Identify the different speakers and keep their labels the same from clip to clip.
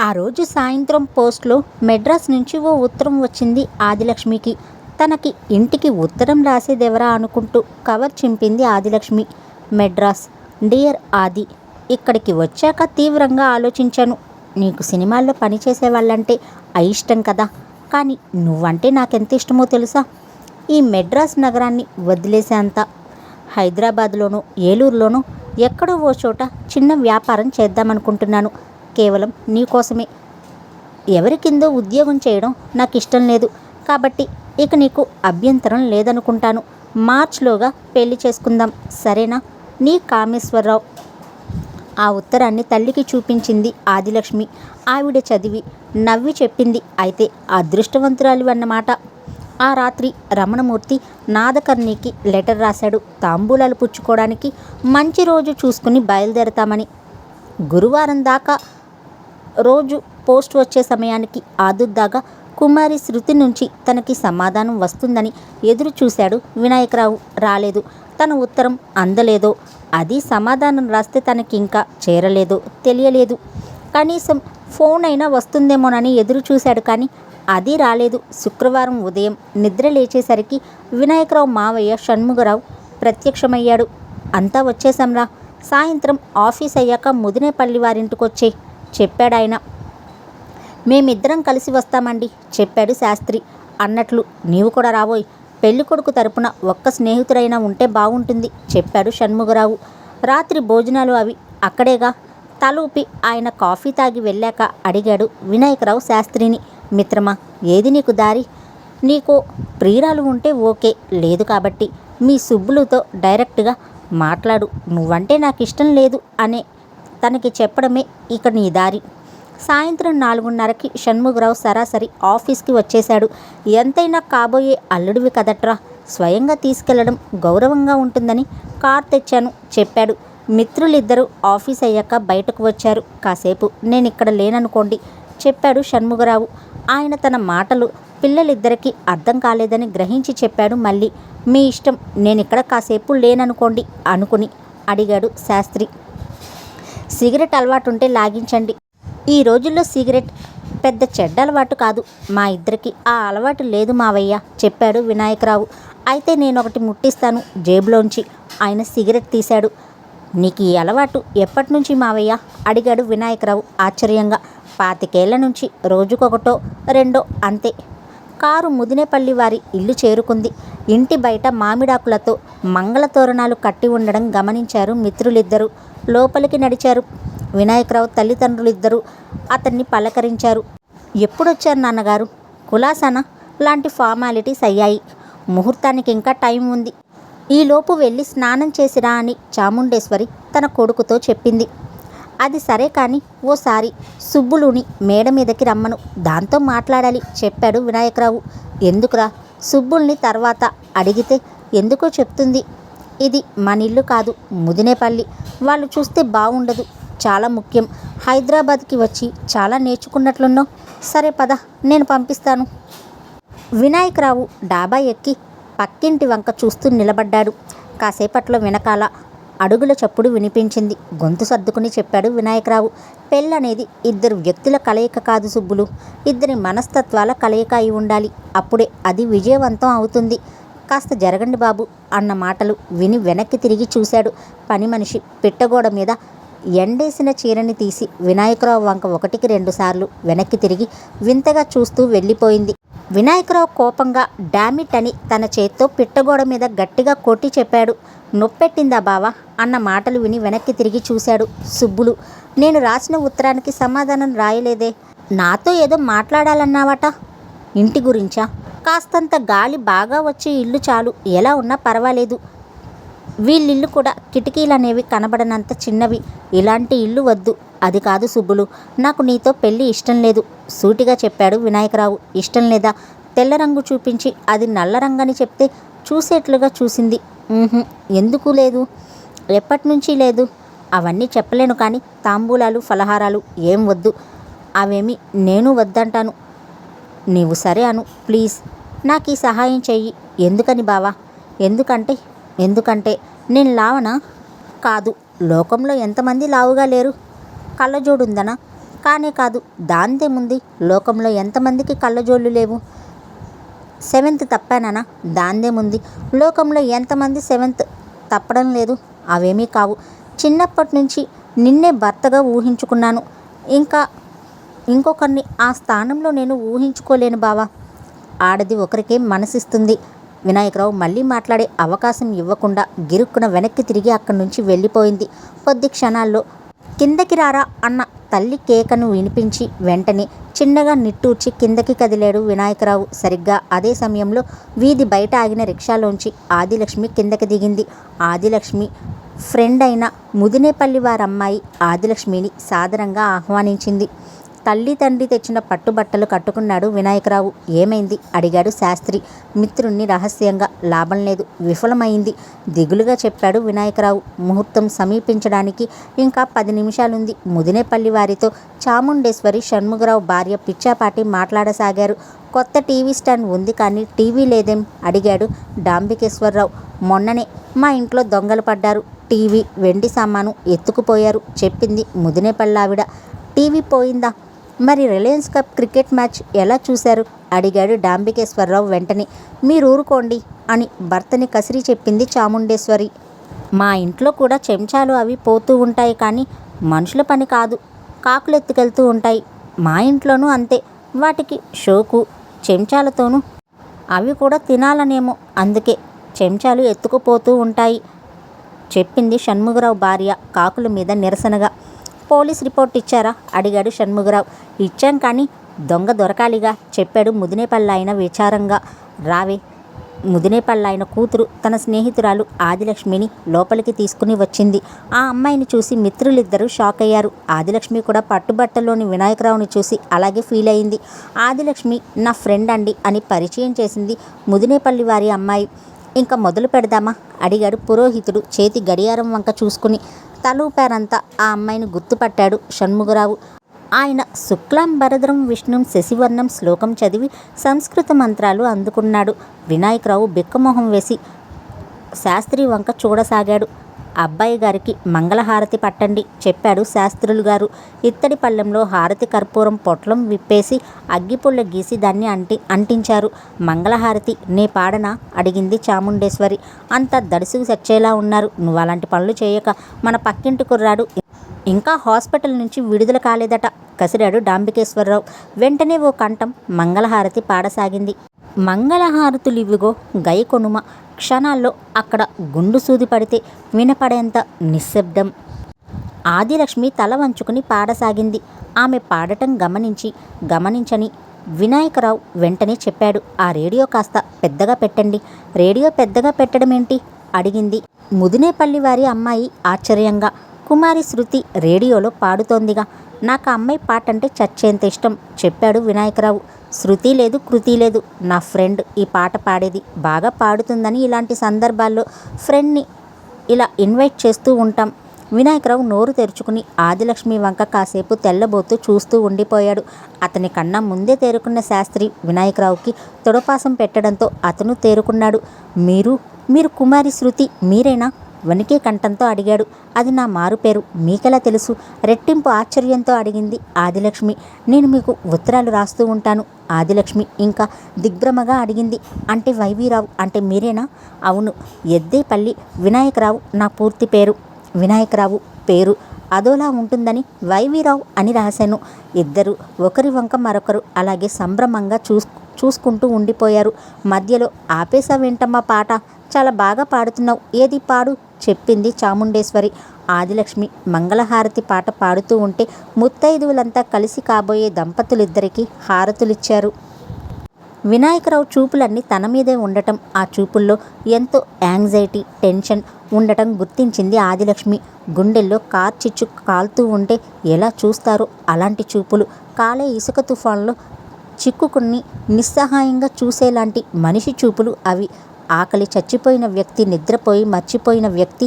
Speaker 1: ఆ రోజు సాయంత్రం పోస్ట్లో మెడ్రాస్ నుంచి ఓ ఉత్తరం వచ్చింది ఆదిలక్ష్మికి. తనకి ఇంటికి ఉత్తరం రాసేదెవరా అనుకుంటూ కవర్ చింపింది ఆదిలక్ష్మి. మెడ్రాస్. డియర్ ఆది, ఇక్కడికి వచ్చాక తీవ్రంగా ఆలోచించాను. నీకు సినిమాల్లో పనిచేసే వాళ్ళంటే అయిష్టం కదా, కానీ నువ్వంటే నాకెంత ఇష్టమో తెలుసా. ఈ మెడ్రాస్ నగరాన్ని వదిలేసేంత హైదరాబాద్లోనో ఏలూరులోనో ఎక్కడో ఓ చోట చిన్న వ్యాపారం చేద్దామనుకుంటున్నాను. కేవలం నీకోసమే. ఎవరి కిందో ఉద్యోగం చేయడం నాకు ఇష్టం లేదు. కాబట్టి ఇక నీకు అభ్యంతరం లేదనుకుంటాను. మార్చ్లోగా పెళ్లి చేసుకుందాం, సరేనా? నీ కామేశ్వరరావు. ఆ ఉత్తరాన్ని తల్లికి చూపించింది ఆదిలక్ష్మి. ఆవిడ చదివి నవ్వి చెప్పింది, అయితే అదృష్టవంతురాలు అన్నమాట. ఆ రాత్రి రమణమూర్తి నాదకర్ణికి లెటర్ రాశాడు. తాంబూలాలు పుచ్చుకోవడానికి మంచి రోజు చూసుకుని బయలుదేరతామని. గురువారం దాకా రోజు పోస్ట్ వచ్చే సమయానికి ఆదుర్దాగా కుమారి శృతి నుంచి తనకి సమాధానం వస్తుందని ఎదురు చూశాడు వినాయకరావు. రాలేదు. తన ఉత్తరం అందలేదో, అది సమాధానం రాస్తే తనకి ఇంకా చేరలేదో తెలియలేదు. కనీసం ఫోన్ అయినా వస్తుందేమోనని ఎదురు చూశాడు, కానీ అది రాలేదు. శుక్రవారం ఉదయం నిద్ర లేచేసరికి వినాయకరావు మావయ్య షణ్ముగరావు ప్రత్యక్షమయ్యాడు. అంతా వచ్చేసాంరా, సాయంత్రం ఆఫీస్ అయ్యాక ముదినేపల్లి వారింటికొచ్చే చెప్పాడాయన. మేమిద్దరం కలిసి వస్తామండి చెప్పాడు శాస్త్రి. అన్నట్లు నీవు కూడా రాబోయ్. పెళ్ళికొడుకు తరపున ఒక్క స్నేహితుడైనా ఉంటే బాగుంటుంది చెప్పాడు షణ్ముగరావు. రాత్రి భోజనాలు అవి అక్కడేగా. తలూపి ఆయన కాఫీ తాగి వెళ్ళాక అడిగాడు వినాయకరావు శాస్త్రిని. మిత్రమా, ఏది నీకు దారి? నీకో ప్రియురాలు ఉంటే ఓకే, లేదు కాబట్టి మీ సుబ్బులుతో డైరెక్ట్గా మాట్లాడు. నువ్వంటే నాకు ఇష్టం లేదు అనే తనకి చెప్పడమే ఇక నీ దారి. సాయంత్రం 4:30కి షణ్ముగరావు సరాసరి ఆఫీస్కి వచ్చేశాడు. ఎంతైనా కాబోయే అల్లుడివి కదట్రా, స్వయంగా తీసుకెళ్లడం గౌరవంగా ఉంటుందని కార్ తెచ్చాను చెప్పాడు. మిత్రులిద్దరూ ఆఫీస్ అయ్యాక బయటకు వచ్చారు. కాసేపు నేనిక్కడ లేననుకోండి చెప్పాడు షణ్ముగరావు. ఆయన తన మాటలు పిల్లలిద్దరికీ అర్థం కాలేదని గ్రహించి చెప్పాడు మళ్ళీ. మీ ఇష్టం, నేనిక్కడ కాసేపు లేననుకోండి అనుకుని అడిగాడు శాస్త్రి. సిగరెట్ అలవాటుంటే లాగించండి. ఈ రోజుల్లో సిగరెట్ పెద్ద చెడ్డ అలవాటు కాదు. మా ఇద్దరికి ఆ అలవాటు లేదు మావయ్య చెప్పాడు వినాయకరావు. అయితే నేనొకటి ముట్టిస్తాను జేబులోంచి. ఆయన సిగరెట్ తీశాడు. నీకు ఈ అలవాటు ఎప్పటి నుంచి మావయ్య అడిగాడు వినాయకరావు ఆశ్చర్యంగా. 25 ఏళ్ల నుంచి, రోజుకొకటో రెండో అంతే. కారు ముదినేపల్లి వారి ఇల్లు చేరుకుంది. ఇంటి బయట మామిడాకులతో మంగళతోరణాలు కట్టి ఉండడం గమనించారు మిత్రులిద్దరూ. లోపలికి నడిచారు. వినాయకరావు తల్లిదండ్రులిద్దరూ అతన్ని పలకరించారు. ఎప్పుడొచ్చారు నాన్నగారు? కులాసానా లాంటి ఫార్మాలిటీస్ అయ్యాయి. ముహూర్తానికి ఇంకా టైం ఉంది. ఈలోపు వెళ్ళి స్నానం చేసిరా అని చాముండేశ్వరి తన కొడుకుతో చెప్పింది. అది సరే, కానీ ఓసారి సుబ్బులుని మేడ మీదకి రమ్మను, దాంతో మాట్లాడాలి చెప్పాడు వినాయకరావు. ఎందుకురా? సుబ్బుల్ని తర్వాత అడిగితే ఎందుకో చెప్తుంది. ఇది మనిల్లు కాదు, ముదినేపల్లి. వాళ్ళు చూస్తే బాగుండదు. చాలా ముఖ్యం. హైదరాబాద్కి వచ్చి చాలా నేర్చుకున్నట్లున్నావు. సరే పద, నేను పంపిస్తాను. వినాయకరావు డాబా ఎక్కి పక్కింటి వంక చూస్తూ నిలబడ్డాడు. కాసేపట్లో వెనకాల అడుగుల చప్పుడు వినిపించింది. గొంతు సర్దుకుని చెప్పాడు వినాయకరావు. పెళ్ళనేది ఇద్దరు వ్యక్తుల కలయిక కాదు సుబ్బులు, ఇద్దరి మనస్తత్వాల కలయిక అయి ఉండాలి. అప్పుడే అది విజయవంతం అవుతుంది. కాస్త జరగండి బాబు అన్న మాటలు విని వెనక్కి తిరిగి చూశాడు. పని మనిషి పిట్టగోడ మీద ఎండేసిన చీరని తీసి వినాయకరావు వంక 1-2 సార్లు వెనక్కి తిరిగి వింతగా చూస్తూ వెళ్ళిపోయింది. వినాయకరావు కోపంగా డామిట్ అని తన చేత్తో పిట్టగోడ మీద గట్టిగా కొట్టి చెప్పాడు. నొప్పెట్టిందా బావా అన్న మాటలు విని వెనక్కి తిరిగి చూశాడు. సుబ్బులు, నేను రాసిన ఉత్తరానికి సమాధానం రాయలేదే? నాతో ఏదో మాట్లాడాలన్నావట. ఇంటి గురించా? కాస్తంత గాలి బాగా వచ్చే ఇల్లు చాలు, ఎలా ఉన్నా పర్వాలేదు. వీళ్ళిల్లు కూడా కిటికీలనేవి కనబడనంత చిన్నవి. ఇలాంటి ఇల్లు వద్దు. అది కాదు సుబ్బులు, నాకు నీతో పెళ్ళి ఇష్టం లేదు సూటిగా చెప్పాడు వినాయకరావు. ఇష్టం లేదా? తెల్ల రంగు చూపించి అది నల్ల రంగని చెప్తే చూసేట్లుగా చూసింది. ఎందుకు లేదు? ఎప్పటి నుంచి లేదు? అవన్నీ చెప్పలేను, కానీ తాంబూలాలు ఫలహారాలు ఏం వద్దు. అవేమి నేను వద్దంటాను. నీవు సరే అను ప్లీజ్. నాకు ఈ సహాయం చెయ్యి. ఎందుకని బావా? ఎందుకంటే నేను లావనా? కాదు. లోకంలో ఎంతమంది లావుగా లేరు? కళ్ళజోడుందనా? కానే కాదు, దాందేముంది, లోకంలో ఎంతమందికి కళ్ళజోళ్ళు లేవు. సెవెంత్ తప్పానా? దాందేముంది, లోకంలో ఎంతమంది సెవెంత్ తప్పడం లేదు. అవేమీ కావు. చిన్నప్పటి నుంచి నిన్నే భర్తగా ఊహించుకున్నాను. ఇంకొకరిని ఆ స్థానంలో నేను ఊహించుకోలేను బావా. ఆడది ఒకరికే మనసిస్తుంది. వినాయకరావు మళ్ళీ మాట్లాడే అవకాశం ఇవ్వకుండా గిరుక్కున వెనక్కి తిరిగి అక్కడి నుంచి వెళ్ళిపోయింది. కొద్ది క్షణాల్లో కిందకి రారా అన్న తల్లి కేకను వినిపించి వెంటనే చిన్నగా నిట్టూర్చి కిందకి కదిలాడు వినాయకరావు. సరిగ్గా అదే సమయంలో వీధి బయట ఆగిన రిక్షాలోంచి ఆదిలక్ష్మి కిందకి దిగింది. ఆదిలక్ష్మి ఫ్రెండ్ అయిన ముదినేపల్లి వారమ్మాయి ఆదిలక్ష్మిని సాదరంగా ఆహ్వానించింది. తల్లి తండ్రి తెచ్చిన పట్టుబట్టలు కట్టుకున్నాడు వినాయకరావు. ఏమైంది అడిగాడు శాస్త్రి మిత్రుణ్ణి రహస్యంగా. లాభం లేదు, విఫలమైంది దిగులుగా చెప్పాడు వినాయకరావు. ముహూర్తం సమీపించడానికి ఇంకా 10 నిమిషాలుంది. ముదినేపల్లి వారితో చాముండేశ్వరి షణ్ముగరావు భార్య పిచ్చాపాటి మాట్లాడసాగారు. కొత్త టీవీ స్టాండ్ ఉంది కానీ టీవీ లేదేం అడిగాడు డాంబికేశ్వరరావు. మొన్ననే మా ఇంట్లో దొంగలు పడ్డారు. టీవీ వెండి సామాను ఎత్తుకుపోయారు చెప్పింది ముదినేపల్లావిడ. టీవీ పోయిందా? మరి రిలయన్స్ కప్ క్రికెట్ మ్యాచ్ ఎలా చూశారు అడిగాడు డాంబికేశ్వరరావు వెంటనే. మీరు ఊరుకోండి అని భర్తని కసిరి చెప్పింది చాముండేశ్వరి. మా ఇంట్లో కూడా చెంచాలు అవి పోతూ ఉంటాయి కానీ మనుషుల పని కాదు, కాకులు ఎత్తుకెళ్తూ ఉంటాయి. మా ఇంట్లోనూ అంతే, వాటికి షోకు చెంచాలతోనూ అవి కూడా తినాలనేమో, అందుకే చెంచాలు ఎత్తుకుపోతూ ఉంటాయి చెప్పింది షణ్ముగరావు భార్య కాకుల మీద నిరసనగా. పోలీస్ రిపోర్ట్ ఇచ్చారా అడిగాడు షణ్ముగరావు. ఇచ్చాం కానీ దొంగ దొరకాలిగా చెప్పాడు ముదినేపల్లాయన విచారంగా. రావే. ముదినేపల్లాయన కూతురు తన స్నేహితురాలు ఆదిలక్ష్మిని లోపలికి తీసుకుని వచ్చింది. ఆ అమ్మాయిని చూసి మిత్రులిద్దరూ షాక్ అయ్యారు. ఆదిలక్ష్మి కూడా పట్టుబట్టలోని వినాయకరావుని చూసి అలాగే ఫీల్ అయింది. ఆదిలక్ష్మి నా ఫ్రెండ్ అండి అని పరిచయం చేసింది ముదినేపల్లి వారి అమ్మాయి. ఇంకా మొదలు పెడదామా అడిగాడు పురోహితుడు చేతి గడియారం వంక చూసుకుని. తలూపారంతా ఆ అమ్మాయిని గుర్తుపట్టాడు షణ్ముగరావు. ఆయన శుక్లాంబరధరం విష్ణుం శశివర్ణం శ్లోకం చదివి సంస్కృత మంత్రాలు అందుకున్నాడు. వినాయకరావు బిక్కమొహం వేసి శాస్త్రి వంక చూడసాగాడు. అబ్బాయి గారికి మంగళహారతి పట్టండి చెప్పాడు శాస్త్రులు గారు. ఇత్తడి పళ్ళెంలో హారతి కర్పూరం పొట్లం విప్పేసి అగ్గిపుల్ల గీసి దాన్ని అంటించారు. మంగళహారతి నే పాడనా అడిగింది చాముండేశ్వరి. అంతా దడుసుకు చచ్చేలా ఉన్నారు. నువ్వు అలాంటి పనులు చేయక. మన పక్కింటి కుర్రాడు ఇంకా హాస్పిటల్ నుంచి విడుదల కాలేదట కసిరాడు డాంబికేశ్వరరావు. వెంటనే ఓ కంఠం మంగళహారతి పాడసాగింది. మంగళహారతులివిగో గై కొనుమ. క్షణాల్లో అక్కడ గుండు సూది పడితే వినపడేంత నిశ్శబ్దం. ఆదిలక్ష్మి తల వంచుకుని పాడసాగింది. ఆమె పాడటం గమనించని వినాయకరావు వెంటనే చెప్పాడు, ఆ రేడియో కాస్త పెద్దగా పెట్టండి. రేడియో పెద్దగా పెట్టడం ఏంటి అడిగింది ముదినేపల్లి వారి అమ్మాయి ఆశ్చర్యంగా. కుమారి శృతి రేడియోలో పాడుతోందిగా. నాకు ఆ అమ్మాయి పాట అంటే చచ్చేంత ఇష్టం చెప్పాడు వినాయకరావు. శృతి లేదు, కృతి లేదు, నా ఫ్రెండ్ ఈ పాట పాడేది. బాగా పాడుతుందని ఇలాంటి సందర్భాల్లో ఫ్రెండ్ని ఇలా ఇన్వైట్ చేస్తూ ఉంటాం. వినాయకరావు నోరు తెరుచుకుని ఆదిలక్ష్మి వంక కాసేపు తెల్లబోతూ చూస్తూ ఉండిపోయాడు. అతని కన్నా ముందే తేరుకున్న శాస్త్రి వినాయకరావుకి తొడపాసం పెట్టడంతో అతను తేరుకున్నాడు. మీరు కుమారి శృతి మీరేనా వణికే కంఠంతో అడిగాడు. అది నా మారు పేరు, మీకెలా తెలుసు రెట్టింపు ఆశ్చర్యంతో అడిగింది ఆదిలక్ష్మి. నేను మీకు ఉత్తరాలు రాస్తూ ఉంటాను ఆదిలక్ష్మి ఇంకా దిగ్భ్రమగా అడిగింది. అంటే వైవీరావు అంటే మీరేనా? అవును, ఎద్దేపల్లి వినాయకరావు నా పూర్తి పేరు. వినాయకరావు పేరు అదోలా ఉంటుందని వైవీరావు అని రాశాను. ఇద్దరు ఒకరి వంక మరొకరు అలాగే సంభ్రమంగా చూసుకుంటూ ఉండిపోయారు. మధ్యలో ఆపేసావేంటమ్మా పాట, చాలా బాగా పాడుతున్నావు, ఏది పాడు చెప్పింది చాముండేశ్వరి. ఆదిలక్ష్మి మంగళహారతి పాట పాడుతూ ఉంటే ముత్తైదువులంతా కలిసి కాబోయే దంపతులిద్దరికీ హారతులిచ్చారు. వినాయకరావు చూపులన్నీ తన మీదే ఉండటం, ఆ చూపుల్లో ఎంతో యాంగ్జైటీ టెన్షన్ ఉండటం గుర్తించింది ఆదిలక్ష్మి. గుండెల్లో కార్చిచ్చు కాలుతూ ఉంటే ఎలా చూస్తారో అలాంటి చూపులు. కాలే ఇసుక తుఫాన్లో చిక్కుకుని నిస్సహాయంగా చూసేలాంటి మనిషి చూపులు అవి. ఆకలి చచ్చిపోయిన వ్యక్తి, నిద్రపోయి మర్చిపోయిన వ్యక్తి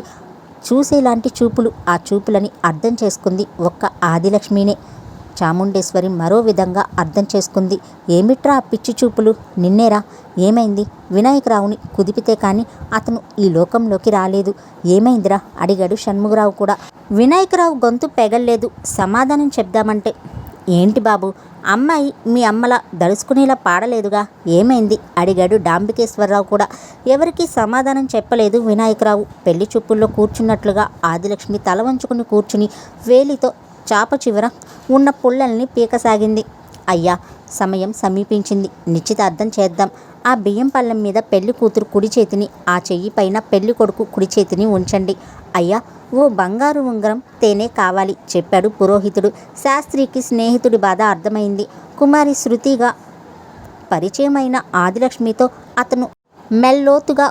Speaker 1: చూసేలాంటి చూపులు. ఆ చూపులని అర్థం చేసుకుంది ఒక్క ఆదిలక్ష్మినే. చాముండేశ్వరి మరో విధంగా అర్థం చేసుకుంది. ఏమిట్రా ఆ పిచ్చి చూపులు, నిన్నేరా? ఏమైంది? వినాయకరావుని కుదిపితే కానీ అతను ఈ లోకంలోకి రాలేదు. ఏమైందిరా అడిగాడు షణ్ముగరావు కూడా. వినాయకరావు గొంతు పెగల్లేదు. సమాధానం చెప్దామంటే ఏంటి బాబు, అమ్మాయి మీ అమ్మలా దడుచుకునేలా పాడలేదుగా, ఏమైంది అడిగాడు డాంబికేశ్వరరావు కూడా. ఎవరికీ సమాధానం చెప్పలేదు వినాయకరావు. పెళ్లి చూపుల్లో కూర్చున్నట్లుగా ఆదిలక్ష్మి తల వంచుకుని కూర్చుని వేలితో చాప చివర ఉన్న పుల్లల్ని పీకసాగింది. అయ్యా, సమయం సమీపించింది, నిశ్చితార్థం చేద్దాం. ఆ బియ్యం పళ్ళెం మీద పెళ్లి కూతురు కుడి చేతిని, ఆ చెయ్యి పైన పెళ్లి కొడుకు కుడి చేతిని ఉంచండి. అయ్యా, ఓ బంగారు ఉంగరం తేనె కావాలి చెప్పాడు పురోహితుడు. శాస్త్రికి స్నేహితుడి బాధ అర్థమైంది. కుమారి శృతిగా పరిచయమైన ఆదిలక్ష్మితో అతను మెల్లోతుగా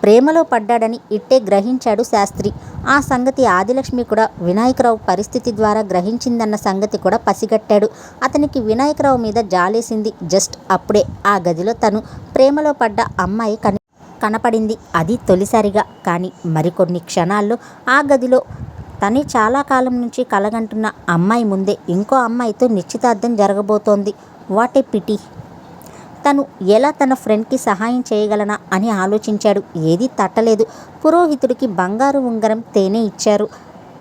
Speaker 1: ప్రేమలో పడ్డాడని ఇట్టే గ్రహించాడు శాస్త్రి. ఆ సంగతి ఆదిలక్ష్మి కూడా వినాయకరావు పరిస్థితి ద్వారా గ్రహించిందన్న సంగతి కూడా పసిగట్టాడు. అతనికి వినాయకరావు మీద జాలేసింది. జస్ట్ అప్పుడే ఆ గదిలో తను ప్రేమలో పడ్డ అమ్మాయి కనపడింది. అది తొలిసారిగా. కానీ మరికొన్ని క్షణాల్లో ఆ గదిలో తనే చాలా కాలం నుంచి కలగంటున్న అమ్మాయి ముందే ఇంకో అమ్మాయితో నిశ్చితార్థం జరగబోతోంది. What a pity. తను ఎలా తన ఫ్రెండ్కి సహాయం చేయగలనా అని ఆలోచించాడు. ఏదీ తట్టలేదు. పురోహితుడికి బంగారు ఉంగరం తేనె ఇచ్చారు.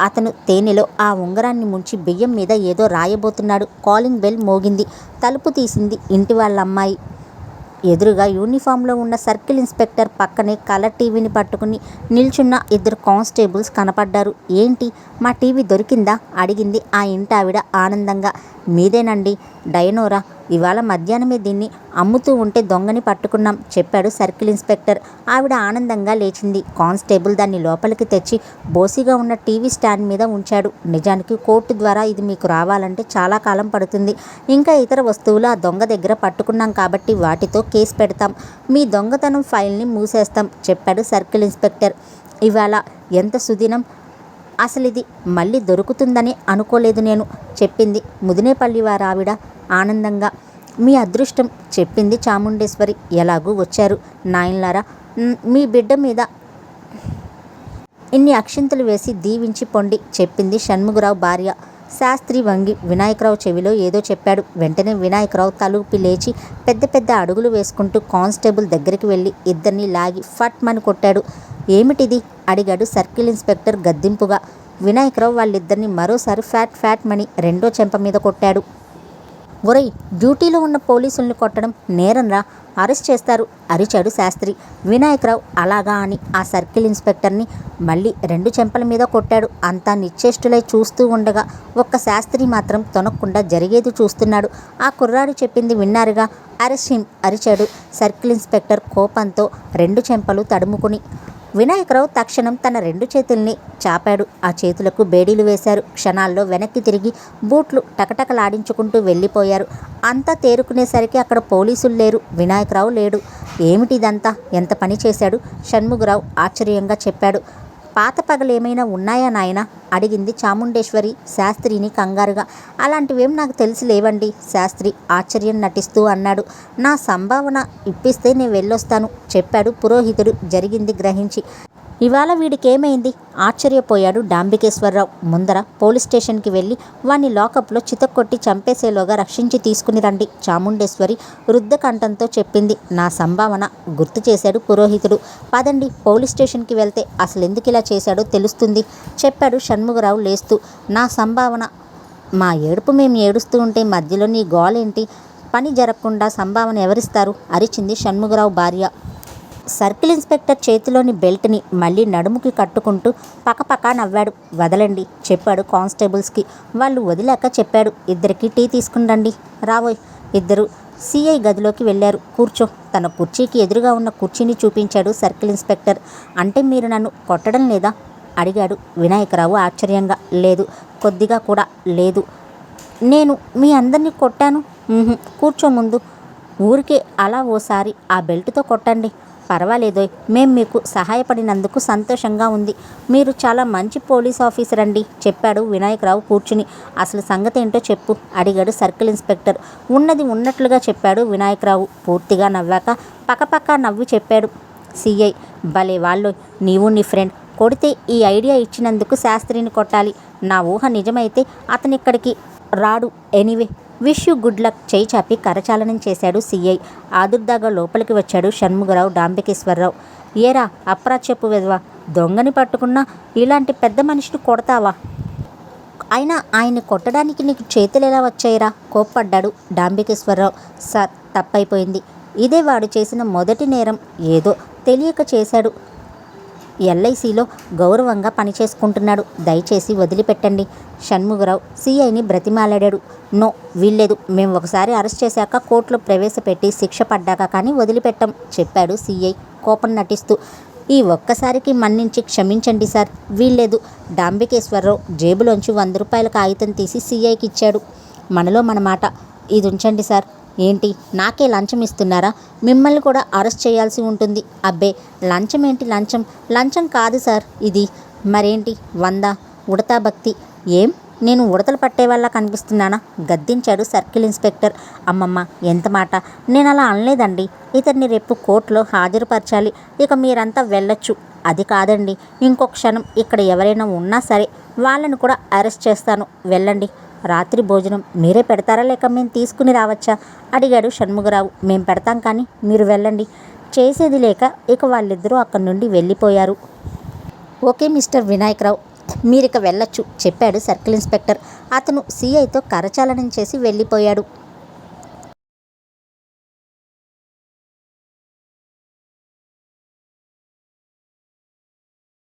Speaker 1: అతను తేనెలో ఆ ఉంగరాన్ని ముంచి బియ్యం మీద ఏదో రాయబోతున్నాడు. కాలింగ్ బెల్ మోగింది. తలుపు తీసింది ఇంటి వాళ్ళ అమ్మాయి. ఎదురుగా యూనిఫామ్లో ఉన్న సర్కిల్ ఇన్స్పెక్టర్ పక్కనే కలర్ టీవీని పట్టుకుని నిల్చున్న ఇద్దరు కానిస్టేబుల్స్ కనపడ్డారు. ఏంటి, మా టీవీ దొరికిందా అడిగింది ఆ ఇంటావిడ ఆనందంగా. మీదేనండి, డయనోరా. ఇవాళ మధ్యాహ్నమే దీన్ని అమ్ముతూ ఉంటే దొంగని పట్టుకున్నాం చెప్పాడు సర్కిల్ ఇన్స్పెక్టర్. ఆవిడ ఆనందంగా లేచింది. కానిస్టేబుల్ దాన్ని లోపలికి తెచ్చి బోసిగా ఉన్న టీవీ స్టాండ్ మీద ఉంచాడు. నిజానికి కోర్టు ద్వారా ఇది మీకు రావాలంటే చాలా కాలం పడుతుంది. ఇంకా ఇతర వస్తువులు ఆ దొంగ దగ్గర పట్టుకున్నాం కాబట్టి వాటితో కేసు పెడతాం. మీ దొంగతనం ఫైల్ని మూసేస్తాం చెప్పాడు సర్కిల్ ఇన్స్పెక్టర్. ఇవాళ ఎంత సుదినం, అసలిది మళ్ళీ దొరుకుతుందని అనుకోలేదు నేను చెప్పింది ముదినేపల్లి వారి ఆవిడ ఆనందంగా. మీ అదృష్టం చెప్పింది చాముండేశ్వరి. ఎలాగూ వచ్చారు నాయనలారా, మీ బిడ్డ మీద ఇన్ని అక్షింతలు వేసి దీవించి పొండి చెప్పింది షణ్ముగరావు భార్య. శాస్త్రి వంగి వినాయకరావు చెవిలో ఏదో చెప్పాడు. వెంటనే వినాయకరావు తలూపి లేచి పెద్ద పెద్ద అడుగులు వేసుకుంటూ కానిస్టేబుల్ దగ్గరికి వెళ్ళి ఇద్దరిని లాగి ఫట్ మని కొట్టాడు. ఏమిటిది అడిగాడు సర్కిల్ ఇన్స్పెక్టర్ గద్దింపుగా. వినాయకరావు వాళ్ళిద్దరిని మరోసారి ఫ్యాట్ మని రెండో చెంప మీద కొట్టాడు. ఒరేయ్, డ్యూటీలో ఉన్న పోలీసుల్ని కొట్టడం నేరంరా, అరెస్ట్ చేస్తారు అరిచాడు శాస్త్రి. వినాయకరావు అలాగా అని ఆ సర్కిల్ ఇన్స్పెక్టర్ని మళ్ళీ రెండు చెంపల మీద కొట్టాడు. అంతా నిశ్చేష్టులై చూస్తూ ఉండగా ఒక్క శాస్త్రి మాత్రం తొనక్కుండా జరిగేది చూస్తున్నాడు. ఆ కుర్రాడు చెప్పింది విన్నారుగా, అరెస్ట్ హిమ్ అరిచాడు సర్కిల్ ఇన్స్పెక్టర్ కోపంతో రెండు చెంపలు తడుముకుని. వినాయకరావు తక్షణం తన రెండు చేతుల్ని చాపాడు. ఆ చేతులకు బేడీలు వేశారు. క్షణాల్లో వెనక్కి తిరిగి బూట్లు టకటకలాడించుకుంటూ వెళ్ళిపోయారు. అంతా తేరుకునేసరికి అక్కడ పోలీసులు లేరు, వినాయకరావు లేడు. ఏమిటిదంతా, ఎంత పని చేశాడు షణ్ముగరావు ఆశ్చర్యంగా చెప్పాడు. పాత పగలేమైనా ఉన్నాయా నాయనా అడిగింది చాముండేశ్వరి శాస్త్రిని కంగారుగా. అలాంటివేం నాకు తెలిసి లేవండి శాస్త్రి ఆశ్చర్యం నటిస్తూ అన్నాడు. నా సంభావన ఇప్పిస్తే నేను వెళ్ళొస్తాను చెప్పాడు పురోహితుడు జరిగింది గ్రహించి. ఇవాళ వీడికేమైంది ఆశ్చర్యపోయాడు డాంబికేశ్వరరావు. ముందర పోలీస్ స్టేషన్కి వెళ్ళి వాణ్ణి లాకప్లో చితక్కొట్టి చంపేసేలోగా రక్షించి తీసుకుని రండి చాముండేశ్వరి రుద్ధకంఠంతో చెప్పింది. నా సంభావన గుర్తు చేశాడు పురోహితుడు. పదండి, పోలీస్ స్టేషన్కి వెళ్తే అసలు ఎందుకు ఇలా చేశాడో తెలుస్తుంది చెప్పాడు షణ్ముగరావు లేస్తూ. నా సంభావన, మా ఏడుపు మేము ఏడుస్తూ ఉంటే మధ్యలో నీ గోలేంటి, పని జరగకుండా సంభావన ఎవరిస్తారు అరిచింది షణ్ముగరావు భార్య. సర్కిల్ ఇన్స్పెక్టర్ చేతిలోని బెల్ట్ని మళ్ళీ నడుముకి కట్టుకుంటూ పకపకా నవ్వాడు. వదలండి చెప్పాడు కానిస్టేబుల్స్కి. వాళ్ళు వదిలాక చెప్పాడు, ఇద్దరికి టీ తీసుకుని రండి. రావోయ్. ఇద్దరు సిఐ గదిలోకి వెళ్ళారు. కూర్చో. తన కుర్చీకి ఎదురుగా ఉన్న కుర్చీని చూపించాడు సర్కిల్ ఇన్స్పెక్టర్. అంటే మీరు నన్ను కొట్టడం లేదా అడిగాడు వినాయకరావు ఆశ్చర్యంగా. లేదు, కొద్దిగా కూడా లేదు. నేను మీ అందరినీ కొట్టాను. కూర్చో ముందు. ఊరికే అలా ఓసారి ఆ బెల్ట్తో కొట్టండి, పర్వాలేదోయ్. మేం మీకు సహాయపడినందుకు సంతోషంగా ఉంది. మీరు చాలా మంచి పోలీస్ ఆఫీసర్ అండి చెప్పాడు వినాయకరావు కూర్చుని. అసలు సంగతి ఏంటో చెప్పు అడిగాడు సర్కిల్ ఇన్స్పెక్టర్. ఉన్నది ఉన్నట్లుగా చెప్పాడు వినాయకరావు. పూర్తిగా నవ్వాక పక్కపక్క నవ్వి చెప్పాడు సిఐ. భలే వాళ్ళు, నీవు నీ ఫ్రెండ్ కొడితే ఈ ఐడియా ఇచ్చినందుకు శాస్త్రిని కొట్టాలి. నా ఊహ నిజమైతే అతను ఇక్కడికి రాడు. Anyway, wish you good luck చేయి చాపి కరచాలనం చేశాడు సిఐ. ఆదుర్దాగా లోపలికి వచ్చాడు షణ్ముగరావు డాంబికేశ్వరరావు. ఏరా అప్రాచ్యపు వెధవా, దొంగని పట్టుకున్నా ఇలాంటి పెద్ద మనిషిని కొడతావా అయినా ఆయన్ని కొట్టడానికి నీకు చేతులు ఎలా వచ్చాయిరా? కోప్పడ్డాడు డాంబికేశ్వరరావు. సార్, తప్పైపోయింది. ఇదే వాడు చేసిన మొదటి నేరం. ఏదో తెలియక చేశాడు. ఎల్ఐసిలో గౌరవంగా పనిచేసుకుంటున్నాడు. దయచేసి వదిలిపెట్టండి. షణ్ముగరావు సిఐని బ్రతిమాలాడాడు. నో, వీల్లేదు. మేము ఒకసారి అరెస్ట్ చేశాక కోర్టులో ప్రవేశపెట్టి శిక్ష పడ్డాక కానీ వదిలిపెట్టాం చెప్పాడు సిఐ కోపం నటిస్తూ. ఈ ఒక్కసారికి మన్నించి క్షమించండి సార్. వీల్లేదు. డాంబికేశ్వరరావు జేబులోంచి 100 రూపాయల కాగితం తీసి సిఐకి ఇచ్చాడు. మనలో మన మాట. ఇది ఉంచండి సార్. ఏంటి, నాకే లంచం ఇస్తున్నారా? మిమ్మల్ని కూడా అరెస్ట్ చేయాల్సి ఉంటుంది. అబ్బే, లంచం ఏంటి? లంచం కాదు సార్ ఇది. మరేంటి? 100. ఉడతా భక్తి. ఏం, నేను ఉడతలు పట్టేవాళ్ళ కనిపిస్తున్నానా? గద్దించాడు సర్కిల్ ఇన్స్పెక్టర్. అమ్మమ్మ, ఎంత మాట! నేను అలా అనలేదండి. ఇతన్ని రేపు కోర్టులో హాజరుపరచాలి. ఇక మీరంతా వెళ్ళొచ్చు. అది కాదండి, ఇంకో క్షణం ఇక్కడ ఎవరైనా ఉన్నా సరే వాళ్ళని కూడా అరెస్ట్ చేస్తాను. వెళ్ళండి. రాత్రి భోజనం మీరే పెడతారా లేక మేము తీసుకుని రావచ్చా? అడిగాడు షణ్ముగరావు. మేం పెడతాం, కానీ మీరు వెళ్ళండి. చేసేది లేక ఇక వాళ్ళిద్దరూ అక్కడి నుండి వెళ్ళిపోయారు. ఓకే మిస్టర్ వినాయకరావు, మీరిక వెళ్ళొచ్చు చెప్పాడు సర్కిల్ ఇన్స్పెక్టర్. అతను సిఐతో కరచాలనం చేసి వెళ్ళిపోయాడు.